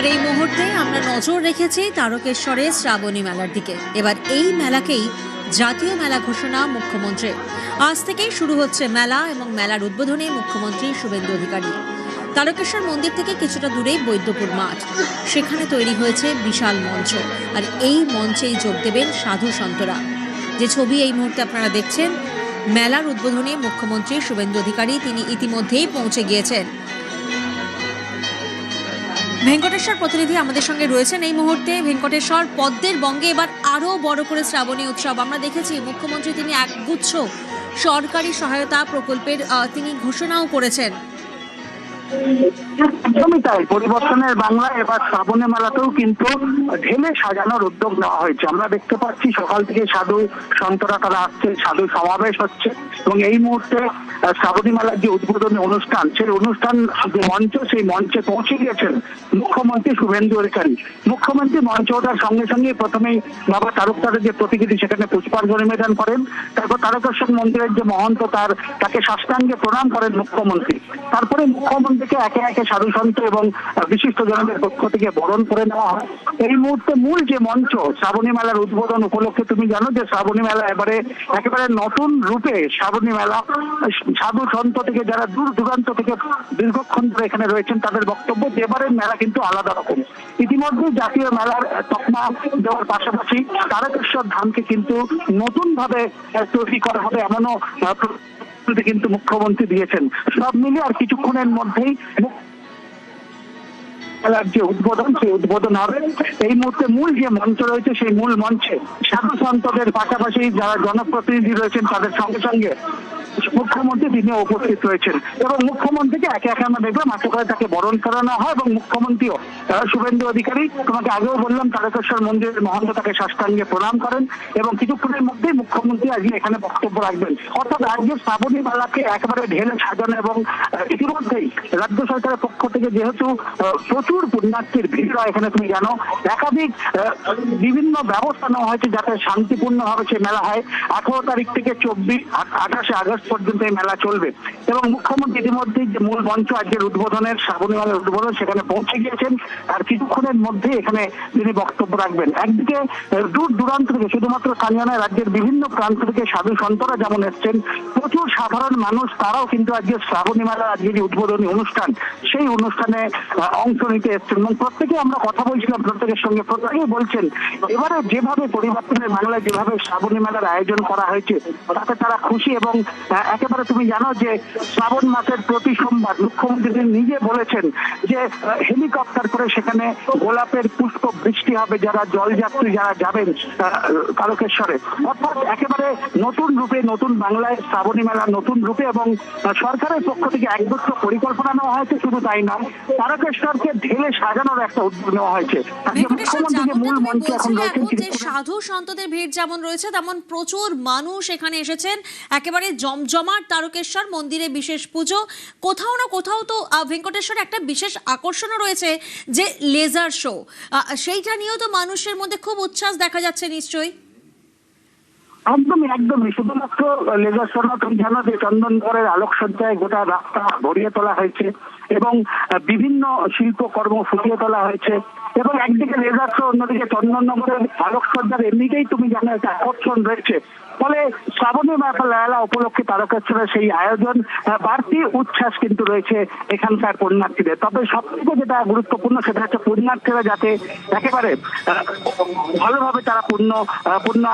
আর এই মুহূর্তে আমরা নজর রেখেছি তারকেশ্বরের শ্রাবণী মেলার দিকে। এবার এই মেলাকেই জাতীয় মেলা ঘোষণা মুখ্যমন্ত্রীর। আজ থেকেই শুরু হচ্ছে মেলা এবং মেলার উদ্বোধনে মুখ্যমন্ত্রী শুভেন্দু অধিকারী। তারকেশ্বর মন্দির থেকে কিছুটা দূরেই বৈদ্যপুর মাঠ, সেখানে তৈরি হয়েছে বিশাল মঞ্চ। আর এই মঞ্চেই যোগ দেবেন সাধু সন্তরা। যে ছবি এই মুহূর্তে আপনারা দেখছেন, মেলার উদ্বোধনে মুখ্যমন্ত্রী শুভেন্দু অধিকারী তিনি ইতিমধ্যেই পৌঁছে গিয়েছেন। ভেঙ্কটেশ্বর প্রতিনিধি আমাদের সঙ্গে রয়েছেন এই মুহূর্তে। ভেঙ্কটেশ্বর, পদ্মের বঙ্গে এবার আরো বড় করে শ্রাবণী উৎসব। আমরা দেখেছি মুখ্যমন্ত্রী তিনি একগুচ্ছ সরকারি সহায়তা প্রকল্পের তিনি ঘোষণাও করেছেন। একদমই তাই, পরিবর্তনের বাংলা এবার শ্রাবণী মেলাতেও কিন্তু ঢেলে সাজানোর উদ্যোগ নেওয়া হয়েছে। আমরা দেখতে পাচ্ছি সকাল থেকে সাধু সন্তরা তারা আসছে, সাধু সমাবেশ হচ্ছে এবং এই মুহূর্তে শ্রাবণী মেলার যে উদ্বোধনী অনুষ্ঠান, সেই অনুষ্ঠান যে মঞ্চ, সেই মঞ্চে পৌঁছে গিয়েছেন মুখ্যমন্ত্রী শুভেন্দু অধিকারী। মুখ্যমন্ত্রী মঞ্চ ওঠার সঙ্গে সঙ্গে প্রথমেই বাবা তারকদারের যে প্রতিকৃতি সেখানে পুষ্পার্ঘ্য নিবেদন করেন, তারপর তারকেশ্বর মন্দিরের যে মহন্ত তাকে সাষ্টাঙ্গে প্রণাম করেন মুখ্যমন্ত্রী। তারপরে মুখ্যমন্ত্রীকে একে একে সাধু সন্ত এবং বিশিষ্ট জনদের পক্ষ থেকে বরণ করে নেওয়া হয়। এই মুহূর্তে মূল যে মঞ্চ শ্রাবণী মেলার উদ্বোধন উপলক্ষে, তুমি জানো যে শ্রাবণী মেলা একেবারে নতুন রূপে শ্রাবণী মেলা, সাধু সন্ত থেকে যারা দূর দূরান্ত থেকে দীর্ঘক্ষণ ধরে এখানে রয়েছেন তাদের বক্তব্য যে এবারের মেলা কিন্তু আলাদা রকম। ইতিমধ্যে জাতীয় মেলার তকমা দেওয়ার পাশাপাশি তারকেশ্বর ধামকে কিন্তু নতুন ভাবে তৈরি করা হবে এমনও কিন্তু মুখ্যমন্ত্রী দিয়েছেন। সব মিলিয়ে আর কিছুক্ষণের মধ্যেই মেলার যে উদ্বোধন, সেই উদ্বোধন হবে। এই মুহূর্তে মূল যে মঞ্চ রয়েছে সেই মূল মঞ্চে সাধু সন্তদের পাশাপাশি যারা জনপ্রতিনিধি রয়েছেন তাদের সঙ্গে সঙ্গে মুখ্যমন্ত্রী তিনি উপস্থিত রয়েছেন এবং মুখ্যমন্ত্রীকে একে একে আমরা দেখলাম আশা করে তাকে বরণ করানো হয় এবং মুখ্যমন্ত্রীও শুভেন্দু অধিকারী, তোমাকে আগেও বললাম, তারকেশ্বর মন্দিরের মহন্ত তাকে সাষ্টাঙ্গে প্রণাম করেন এবং কিছুক্ষণের মধ্যেই মুখ্যমন্ত্রী আজকে এখানে বক্তব্য রাখবেন। অর্থাৎ রাজ্যের শ্রাবণী মেলাকে একেবারে ঢেলে সাজানো এবং ইতিমধ্যেই রাজ্য সরকারের পক্ষ থেকে যেহেতু প্রচুর পুণ্যার্থীর ভিড় হয় এখানে, তুমি জানো, একাধিক বিভিন্ন ব্যবস্থা নেওয়া হয়েছে যাতে শান্তিপূর্ণভাবে সে মেলা হয়। 18 তারিখ থেকে 28 আগস্ট পর্যন্ত এই মেলা চলবে এবং মুখ্যমন্ত্রী ইতিমধ্যে যে মূল মঞ্চ আজকের উদ্বোধনের শ্রাবণী মেলার উদ্বোধন সেখানে পৌঁছে গিয়েছেন। আর কিছুক্ষণের মধ্যে এখানে তিনি বক্তব্য রাখবেন। একদিকে দূর দূরান্ত থেকে, শুধুমাত্র স্থানীয় নয়, রাজ্যের বিভিন্ন প্রান্ত থেকে সাধু সন্তরা যেমন এসছেন, প্রচুর সাধারণ মানুষ তারাও কিন্তু আজকে শ্রাবণী মেলার আজকে যে উদ্বোধনী অনুষ্ঠান সেই অনুষ্ঠানে অংশ নিতে এসছেন এবং প্রত্যেকে আমরা কথা বলছিলাম প্রত্যেকের সঙ্গে, প্রত্যেকেই বলছেন এবারে যেভাবে পরিবর্তনের বাংলায় যেভাবে শ্রাবণী মেলার আয়োজন করা হয়েছে তাতে তারা খুশি এবং একেবারে তুমি জানো যে শ্রাবণ মাসের প্রতি সোমবার মুখ্যমন্ত্রী নিজে বলেছেন যে হেলিকপ্টার করে সেখানে গোলাপের পুষ্প বৃষ্টি হবে যারা জলযাত্রী যারা যাবেন তারকেশ্বরে। অর্থাৎ একেবারে নতুন রূপে, নতুন বাংলায় শ্রাবণী মেলা নতুন রূপে এবং সরকারের পক্ষ থেকে একগুচ্ছ পরিকল্পনা নেওয়া হয়েছে। শুধু তাই নয়, তারকেশ্বরকে ঢেলে সাজানোর একটা উদ্যোগ নেওয়া হয়েছে। মুখ্যমন্ত্রী যে মূল মঞ্চে এখন রয়েছেন, সাধু সন্তদের ভিড় যেমন রয়েছে তেমন প্রচুর মানুষ এখানে এসেছেন। একেবারে জমজমাট তারকেশ্বর মন্দিরে বিশেষ পুজো। কোথাও না কোথাও তো ভেঙ্কটেশ্বর একটা বিশেষ আকর্ষণও রয়েছে যে লেজার শো, সেইটা নিয়েও তো মানুষের মধ্যে খুব উচ্ছ্বাস দেখা যাচ্ছে নিশ্চয়ই। একদমই শুধুমাত্র লেজার শো না, তুমি জানো যে চন্দননগরের আলোকসজ্জায় গোটা রাস্তা ভরিয়ে তোলা হয়েছে এবং বিভিন্ন শিল্পকর্ম ফুটিয়ে তোলা হয়েছে এবং একদিকে লেজার শো, অন্যদিকে চন্দননগরের আলোকসজ্জার এমনিতেই তুমি জানো একটা আকর্ষণ রয়েছে। ফলে শ্রাবণী মেলা উপলক্ষে তারকেশ্বরের সেই আয়োজন, বাড়তি উচ্ছ্বাস কিন্তু রয়েছে এখানকার পুণ্যার্থীদের। তবে সব থেকে যেটা গুরুত্বপূর্ণ সেটা হচ্ছে পুণ্যার্থীরা যাতে একেবারে ভালোভাবে তারা পুণ্য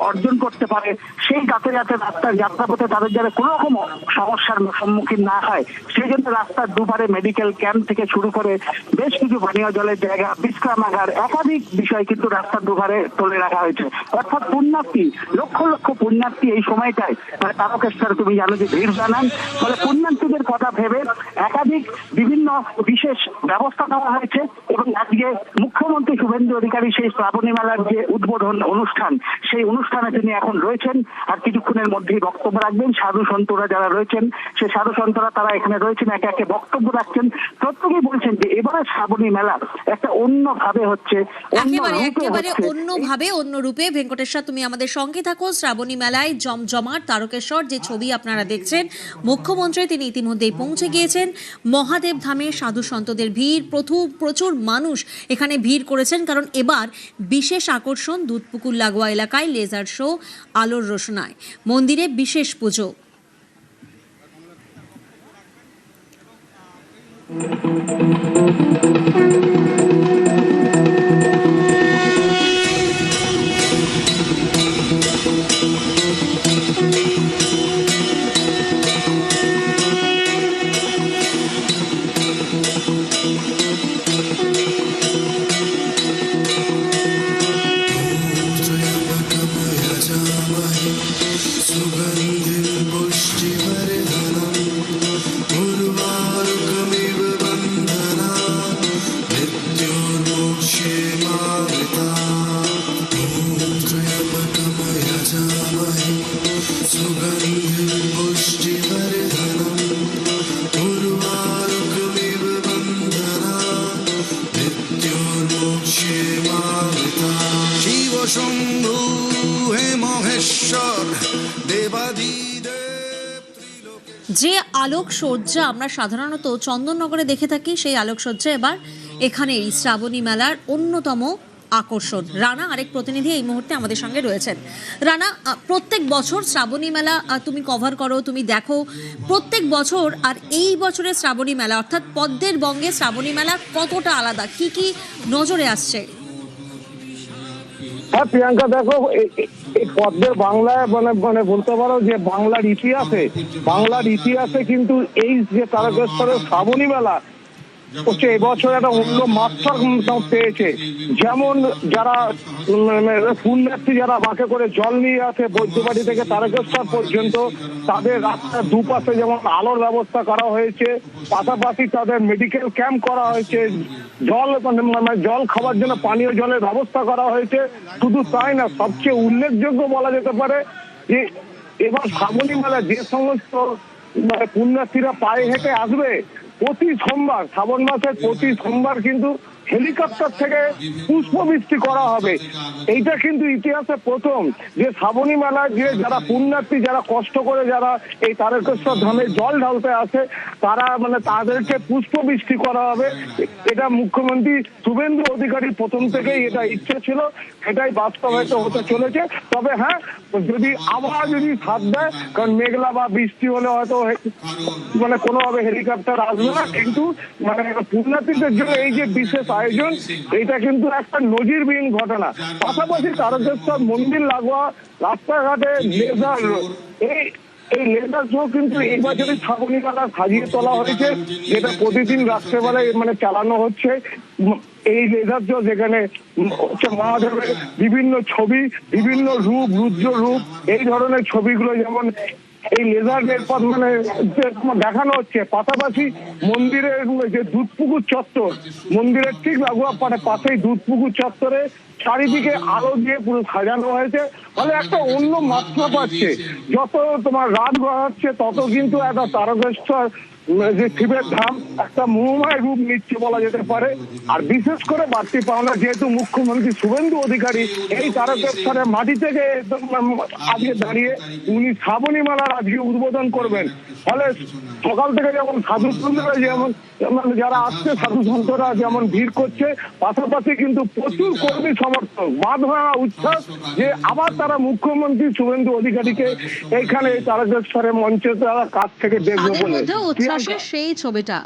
অর্জন করতে পারে, সেই যাতে রাস্তার যাত্রাপথে তাদের যাতে কোনো রকম সমস্যার সম্মুখীন না হয় সেই জন্য রাস্তার দুপারে মেডিকেল ক্যাম্প থেকে শুরু করে বেশ কিছু পানীয় জলের জায়গা, বিশ্রামাগার, একাধিক বিষয় কিন্তু রাস্তার দুপারে তুলে রাখা হয়েছে। অর্থাৎ পুণ্যার্থী, লক্ষ লক্ষ পুণ্যার্থী এই সময়টায় তারকেশ্বর তুমি জানো যে ভিড় জানান। ফলে পুণ্যার্থীদের কথা ভেবে একাধিক বিভিন্ন বিশেষ ব্যবস্থা নেওয়া হয়েছে এবং আজকে মুখ্যমন্ত্রী শুভেন্দু অধিকারী সেই শ্রাবণী মেলার যে উদ্বোধন অনুষ্ঠান সেই অনুষ্ঠানে তিনি এখন রয়েছেন আর কিছুক্ষণের মধ্যেই বক্তব্য রাখবেন। সাধু সন্তরা যারা রয়েছেন সেই সাধু সন্তরা তারা এখানে রয়েছেন, একে একে বক্তব্য রাখছেন। প্রত্যেকেই বলছেন যে এবারে শ্রাবণী মেলা একটা অন্যভাবে হচ্ছে, একেবারে অন্যভাবে, অন্য রূপে। ভেঙ্কটেশ্বর, তুমি আমাদের সঙ্গে থাকো। শ্রাবণী মেলায় জমজমাট তারকেশ্বর, যে ছবি আপনারা দেখছেন। মুখ্যমন্ত্রী তিনি ইতিমধ্যেই পৌঁছে গিয়েছেন। মহাদেব ধামে সাধু সন্তদের ভিড়, প্রচুর মানুষ এখানে ভিড় করেছেন, কারণ এবার বিশেষ আকর্ষণ দুধপুকুর লাগোয়া এলাকায় লেজার শো, আলোর রোশনায়, মন্দিরে বিশেষ পুজো। শিব শম্ভু হে মহেশ্বর দেবাদিদেব। যে আলোকসজ্জা আমরা সাধারণত চন্দননগরে দেখে থাকি, সেই আলোকসজ্জা এবার এখানে এই শ্রাবণী মেলার অন্যতম আকর্ষণ। রানা, আরেক প্রতিনিধি এই মুহূর্তে আমাদের সঙ্গে রয়েছেন। রানা, প্রত্যেক বছর শ্রাবণী মেলা তুমি কভার করো, তুমি দেখো প্রত্যেক বছর, আর এই বছরের শ্রাবণী মেলা অর্থাৎ পদ্মের বঙ্গে শ্রাবণী মেলা কতটা আলাদা, কি কি নজরে আসছে? হ্যাঁ প্রিয়াঙ্কা, দেখো এই পদ্মের বাংলায় মানে বলতে পারো যে বাংলার ইতিহাসে কিন্তু এই যে তারকেশ্বরের শ্রাবণী মেলা হচ্ছে এবছর একটা অন্য মাত্রা পেয়েছে। যেমন যারা পুণ্যার্থী যারা বাঁকে করে জল নিয়ে আসে বৈদ্যবাড়ি থেকে তারকেশ্বর পর্যন্ত, তাদের রাস্তার দুপাশে যেমন আলোর ব্যবস্থা করা হয়েছে, পাশাপাশি তাদের মেডিকেল ক্যাম্প করা হয়েছে, জল মানে জল খাওয়ার জন্য পানীয় জলের ব্যবস্থা করা হয়েছে। শুধু তাই না, সবচেয়ে উল্লেখযোগ্য বলা যেতে পারে যে এবার শ্রাবণী মেলা যে সমস্ত পুণ্যার্থীরা পায়ে হেঁটে আসবে, প্রতি সোমবার শ্রাবণ মাসের প্রতি সোমবার কিন্তু হেলিকপ্টার থেকে পুষ্পবৃষ্টি করা হবে। এইটা কিন্তু ইতিহাসে প্রথম যে শ্রাবণী মেলায় যে যারা পুণ্যার্থী, যারা কষ্ট করে যারা এই তারকেশ্বর ধামে জল ঢালতে আসে, তারা মানে তাদেরকে পুষ্পবৃষ্টি করা হবে। এটা মুখ্যমন্ত্রী শুভেন্দু অধিকারীর প্রথম থেকেই এটা ইচ্ছে ছিল, এটাই বাস্তবায়িত হতে চলেছে। তবে হ্যাঁ, যদি আবার যদি সাথ দেয়, কারণ মেঘলা বা বৃষ্টি হলে হয়তো মানে কোনোভাবে হেলিকপ্টার আসবে না, কিন্তু মানে পুণ্যার্থীদের জন্য এই যে বিশেষ আয়োজন, এটা কিন্তু একটা নজিরবিহীন ঘটনা। পাশাপাশি তারকেশ্বর মন্দির লাগোয়া রাস্তাঘাটে লেজার, এই লেজার শো কিন্তু এই বছরের শ্রাবণী মেলা সাজিয়ে তোলা হয়েছে, যেটা প্রতিদিন রাত্রেবেলায় মানে চালানো হচ্ছে। এই লেজার শো যেখানে হচ্ছে মহাদেবের বিভিন্ন ছবি, বিভিন্ন রূপ, রুদ্র রূপ, এই ধরনের ছবিগুলো যেমন এই লেজারের পর মানে দেখানো হচ্ছে। পাশাপাশি মন্দিরের যে দুধপুকুর চত্বর, মন্দিরের ঠিক লাগোয়া পাশেই দুধপুকুর চত্বরে চারিদিকে আলো দিয়ে পুরো সাজানো হয়েছে, ফলে একটা অন্য মাত্রা পাচ্ছে। যত তোমার রাত গড়াচ্ছে তত কিন্তু একটা তারকেশ্বর যে শিবের ধাম একটা মোহময় রূপ নিচ্ছে বলা যেতে পারে। আর বিশেষ করে বাড়তি পাওনা, যেহেতু মুখ্যমন্ত্রী শুভেন্দু অধিকারী এই তারকেশ্বরের মাটি থেকে আজকে দাঁড়িয়ে উনি শ্রাবণী মেলার আজকে উদ্বোধন করবেন। ফলে সকাল থেকে যেমন সাধু সন্তরা যেমন যারা আসছে, সাধু সন্তরা যেমন ভিড় করছে, পাশাপাশি কিন্তু প্রচুর কর্মী সমর্থক, বাঁধ ভাঙা উচ্ছ্বাস যে আবার তারা মুখ্যমন্ত্রী শুভেন্দু অধিকারীকে এইখানে তারকেশ্বরের মঞ্চে তারা কাছ থেকে দেখবে বলে। উচ্ছ্বাসের সেই ছবিটা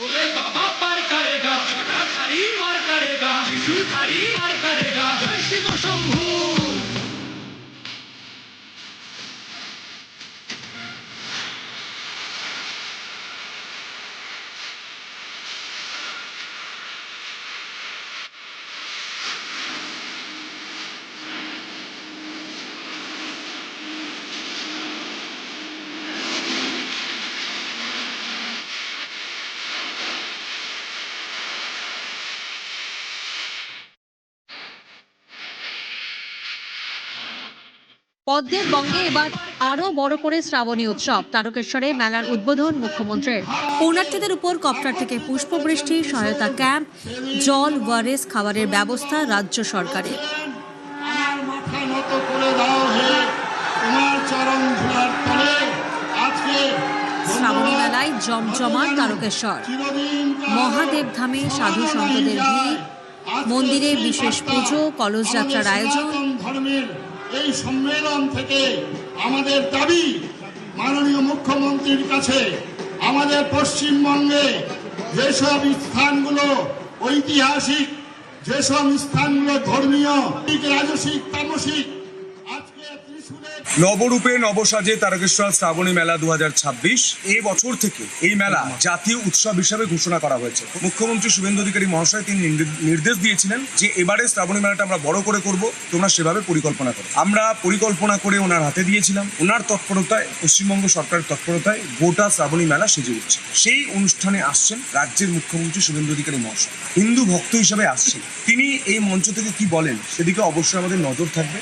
ओरे बाबा पार करेगा थारी मार करेगा शिशु थारी मार करेगा जय शिव शंभू পদ্মের বঙ্গে এবার আরো বড় করে শ্রাবণী উৎসব। তারকেশ্বরে মেলার উদ্বোধন মুখ্যমন্ত্রীর। পৌণার্থীদের উপর কপ্টার থেকে পুষ্পবৃষ্টি, সহায়তা ক্যাম্প, জল, ওয়ারেস, খাবারের ব্যবস্থা রাজ্য সরকারের। আমার মাথা নত করে দাও হে তোমার চরণ ধুলার তলে আজকে শ্রাবণী মেলায় জমজমাট তারকেশ্বর। মহাদেব ধামে সাধু সন্তদের ভিড়, মন্দিরে বিশেষ পুজো, কলস যাত্রার আয়োজন। ধর্মের এই সম্মেলন থেকে আমাদের দাবি মাননীয় মুখ্যমন্ত্রীর কাছে, আমাদের পশ্চিমবঙ্গে যেসব স্থানগুলো ঐতিহাসিক, যেসব স্থানগুলো ধর্মীয়, রাজসিক, তামসিক, আজকে ত্রিশূলের নবরূপে নবসাজে তারকেশ্বর শ্রাবণী মেলা 2026 এই বছর থেকে এই মেলা জাতীয় উৎসব হিসাবে ঘোষণা করা হয়েছে। মুখ্যমন্ত্রী শুভেন্দু অধিকারী মহাশয় তিনি নির্দেশ দিয়েছিলেন যে এবারে শ্রাবণী মেলাটা আমরা বড় করে করব, তোমরা সেভাবে পরিকল্পনা করো। আমরা পরিকল্পনা করে ওনার হাতে দিয়েছিলাম। ওনার তৎপরতায়, পশ্চিমবঙ্গ সরকারের তৎপরতায় গোটা শ্রাবণী মেলা সেজে উঠছে। সেই অনুষ্ঠানে আসছেন রাজ্যের মুখ্যমন্ত্রী শুভেন্দু অধিকারী মহাশয়, হিন্দু ভক্ত হিসাবে আসছেন। তিনি এই মঞ্চ থেকে কি বলেন সেদিকে অবশ্যই আমাদের নজর থাকবে।